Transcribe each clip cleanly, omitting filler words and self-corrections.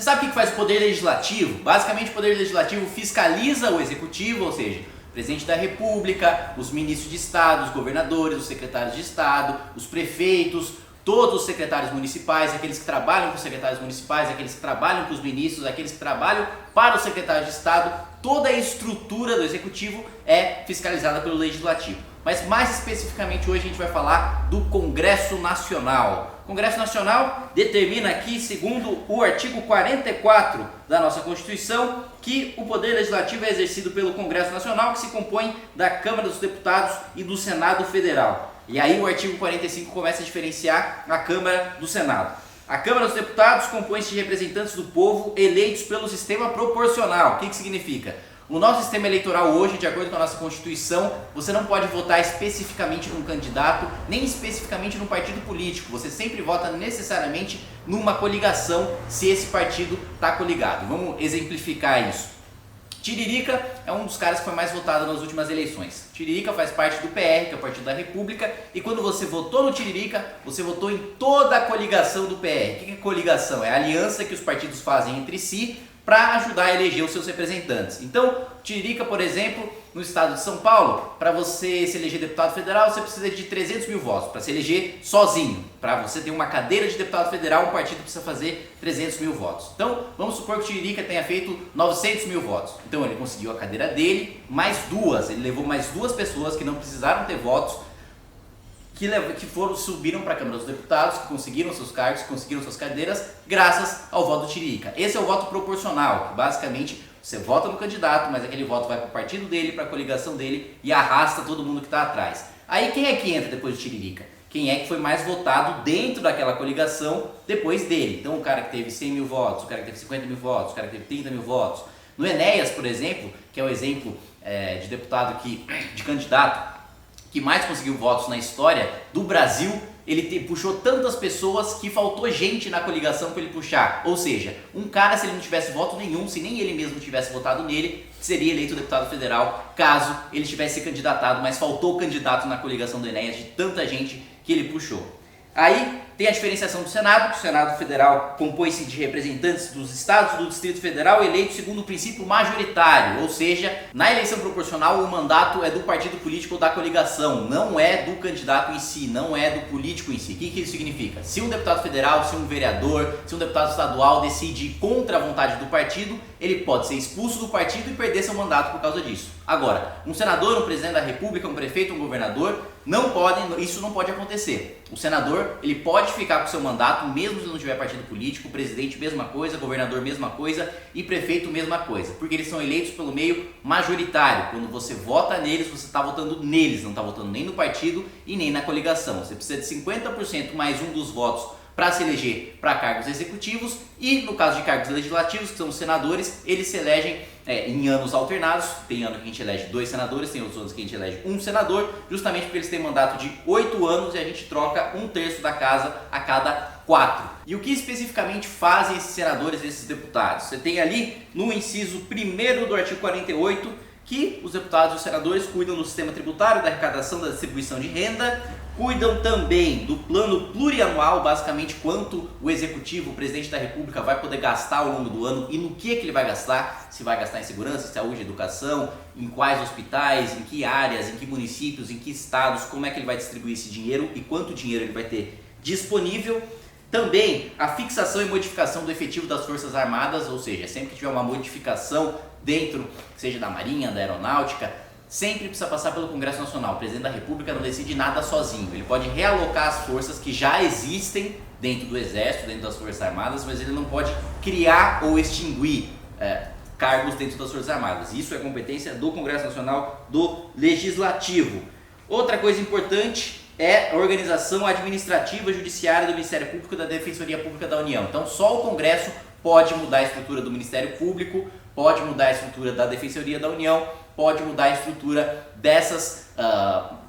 Você sabe o que faz o Poder Legislativo? Basicamente, o Poder Legislativo fiscaliza o Executivo, ou seja, o Presidente da República, os ministros de Estado, os governadores, os secretários de Estado, os prefeitos, todos os secretários municipais, aqueles que trabalham com os secretários municipais, aqueles que trabalham com os ministros, aqueles que trabalham para os secretários de Estado, toda a estrutura do Executivo é fiscalizada pelo Legislativo. Mas mais especificamente hoje a gente vai falar do Congresso Nacional. O Congresso Nacional determina aqui, segundo o artigo 44 da nossa Constituição, que o Poder Legislativo é exercido pelo Congresso Nacional, que se compõe da Câmara dos Deputados e do Senado Federal. E aí o artigo 45 começa a diferenciar a Câmara do Senado. A Câmara dos Deputados compõe-se de representantes do povo eleitos pelo sistema proporcional. O que significa? O nosso sistema eleitoral hoje, de acordo com a nossa Constituição, você não pode votar especificamente num candidato, nem especificamente num partido político. Você sempre vota necessariamente numa coligação, se esse partido está coligado. Vamos exemplificar isso. Tiririca é um dos caras que foi mais votado nas últimas eleições. Tiririca faz parte do PR, que é o Partido da República, e quando você votou no Tiririca, você votou em toda a coligação do PR. O que é coligação? É a aliança que os partidos fazem entre si para ajudar a eleger os seus representantes. Então, Tiririca, por exemplo, no estado de São Paulo, para você se eleger deputado federal, você precisa de 300 mil votos para se eleger sozinho. Para você ter uma cadeira de deputado federal, um partido precisa fazer 300 mil votos. Então, vamos supor que o Tiririca tenha feito 900 mil votos. Então, ele conseguiu a cadeira dele, mais duas. Ele levou mais duas pessoas que não precisaram ter votos, subiram para a Câmara dos Deputados, que conseguiram seus cargos, conseguiram suas cadeiras, graças ao voto do Tiririca. Esse é o voto proporcional, que basicamente você vota no candidato, mas aquele voto vai para o partido dele, para a coligação dele e arrasta todo mundo que está atrás. Aí quem é que entra depois do Tiririca? Quem é que foi mais votado dentro daquela coligação depois dele? Então o cara que teve 100 mil votos, o cara que teve 50 mil votos, o cara que teve 30 mil votos. No Enéas, por exemplo, que é o exemplo de deputado de candidato que mais conseguiu votos na história do Brasil, ele puxou tantas pessoas que faltou gente na coligação para ele puxar. Ou seja, um cara, se ele não tivesse voto nenhum, se nem ele mesmo tivesse votado nele, seria eleito deputado federal, caso ele tivesse se candidatado, mas faltou candidato na coligação do Enéas de tanta gente que ele puxou. Aí tem a diferenciação do Senado, que o Senado Federal compõe-se de representantes dos estados do Distrito Federal eleitos segundo o princípio majoritário, ou seja, na eleição proporcional o mandato é do partido político ou da coligação, não é do candidato em si, não é do político em si. O que isso significa? Se um deputado federal, se um vereador, se um deputado estadual decide ir contra a vontade do partido, ele pode ser expulso do partido e perder seu mandato por causa disso. Agora, um senador, um presidente da república, um prefeito, um governador, isso não pode acontecer. O senador, ele pode ficar com seu mandato, mesmo se não tiver partido político, o presidente mesma coisa, governador mesma coisa e prefeito mesma coisa, porque eles são eleitos pelo meio majoritário. Quando você vota neles, você está votando neles, não está votando nem no partido e nem na coligação. Você precisa de 50% mais um dos votos para se eleger para cargos executivos e no caso de cargos legislativos, que são os senadores, eles se elegem em anos alternados. Tem ano que a gente elege 2 senadores, tem outros anos que a gente elege 1 senador, justamente porque eles têm mandato de 8 anos e a gente troca 1/3 da casa a cada 4. E o que especificamente fazem esses senadores e esses deputados? Você tem ali no inciso 1º do artigo 48 que os deputados e os senadores cuidam do sistema tributário, da arrecadação, da distribuição de renda, cuidam também do plano plurianual, basicamente quanto o executivo, o presidente da república vai poder gastar ao longo do ano e no que ele vai gastar, se vai gastar em segurança, saúde, educação, em quais hospitais, em que áreas, em que municípios, em que estados, como é que ele vai distribuir esse dinheiro e quanto dinheiro ele vai ter disponível. Também a fixação e modificação do efetivo das Forças Armadas, ou seja, sempre que tiver uma modificação dentro, seja da Marinha, da Aeronáutica, sempre precisa passar pelo Congresso Nacional. O presidente da República não decide nada sozinho. Ele pode realocar as forças que já existem dentro do Exército, dentro das Forças Armadas, mas ele não pode criar ou extinguir cargos dentro das Forças Armadas. Isso é competência do Congresso Nacional, do Legislativo. Outra coisa importante é a organização administrativa judiciária do Ministério Público e da Defensoria Pública da União. Então só o Congresso pode mudar a estrutura do Ministério Público, pode mudar a estrutura da Defensoria da União, pode mudar a estrutura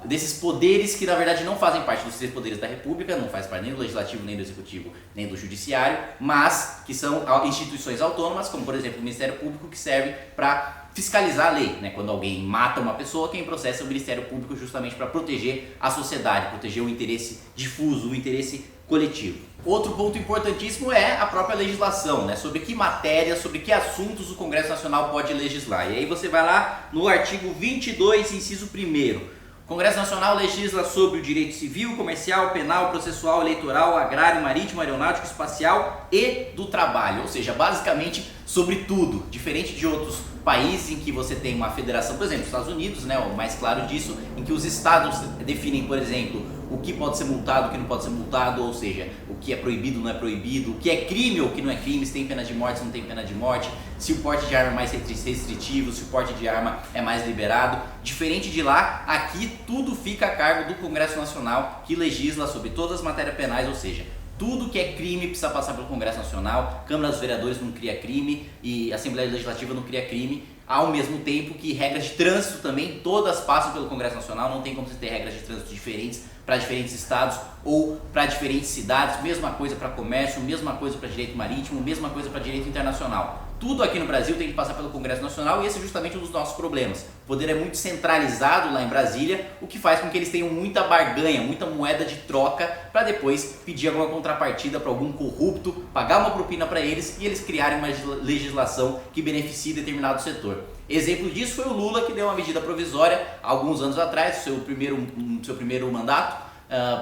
desses poderes que na verdade não fazem parte dos 3 poderes da República, não faz parte nem do Legislativo, nem do Executivo, nem do Judiciário, mas que são instituições autônomas, como por exemplo o Ministério Público, que serve para fiscalizar a lei, né? Quando alguém mata uma pessoa, quem processa é o Ministério Público justamente para proteger a sociedade, proteger o interesse difuso, o interesse coletivo. Outro ponto importantíssimo é a própria legislação, né? Sobre que matérias, sobre que assuntos o Congresso Nacional pode legislar. E aí você vai lá no artigo 22, inciso 1º. O Congresso Nacional legisla sobre o direito civil, comercial, penal, processual, eleitoral, agrário, marítimo, aeronáutico, espacial e do trabalho. Ou seja, basicamente sobre tudo, diferente de outros países em que você tem uma federação, por exemplo, Estados Unidos, né, o mais claro disso, em que os estados definem, por exemplo, o que pode ser multado, o que não pode ser multado, ou seja, o que é proibido, não é proibido, o que é crime ou o que não é crime, se tem pena de morte, se não tem pena de morte, se o porte de arma é mais restritivo, se o porte de arma é mais liberado. Diferente de lá, aqui tudo fica a cargo do Congresso Nacional, que legisla sobre todas as matérias penais, ou seja, tudo que é crime precisa passar pelo Congresso Nacional, Câmara dos Vereadores não cria crime e Assembleia Legislativa não cria crime, ao mesmo tempo que regras de trânsito também, todas passam pelo Congresso Nacional, não tem como você ter regras de trânsito diferentes para diferentes estados ou para diferentes cidades, mesma coisa para comércio, mesma coisa para direito marítimo, mesma coisa para direito internacional. Tudo aqui no Brasil tem que passar pelo Congresso Nacional e esse é justamente um dos nossos problemas. O poder é muito centralizado lá em Brasília, o que faz com que eles tenham muita barganha, muita moeda de troca para depois pedir alguma contrapartida para algum corrupto, pagar uma propina para eles e eles criarem uma legislação que beneficie determinado setor. Exemplo disso foi o Lula, que deu uma medida provisória alguns anos atrás, seu primeiro mandato,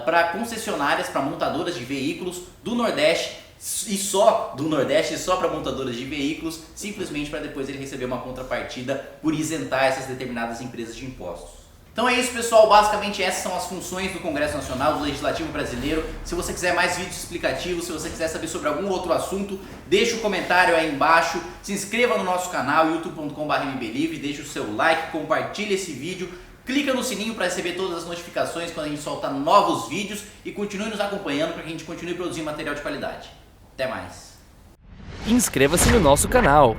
para concessionárias, para montadoras de veículos do Nordeste, e só do Nordeste, só para montadoras de veículos, simplesmente para depois ele receber uma contrapartida por isentar essas determinadas empresas de impostos. Então é isso, pessoal, basicamente essas são as funções do Congresso Nacional, do Legislativo Brasileiro. Se você quiser mais vídeos explicativos, se você quiser saber sobre algum outro assunto, deixa o comentário aí embaixo, se inscreva no nosso canal, youtube.com/mbelive, deixa o seu like, compartilha esse vídeo, clica no sininho para receber todas as notificações quando a gente soltar novos vídeos e continue nos acompanhando para que a gente continue produzindo material de qualidade. Até mais! Inscreva-se no nosso canal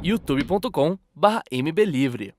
youtube.com/mblivre.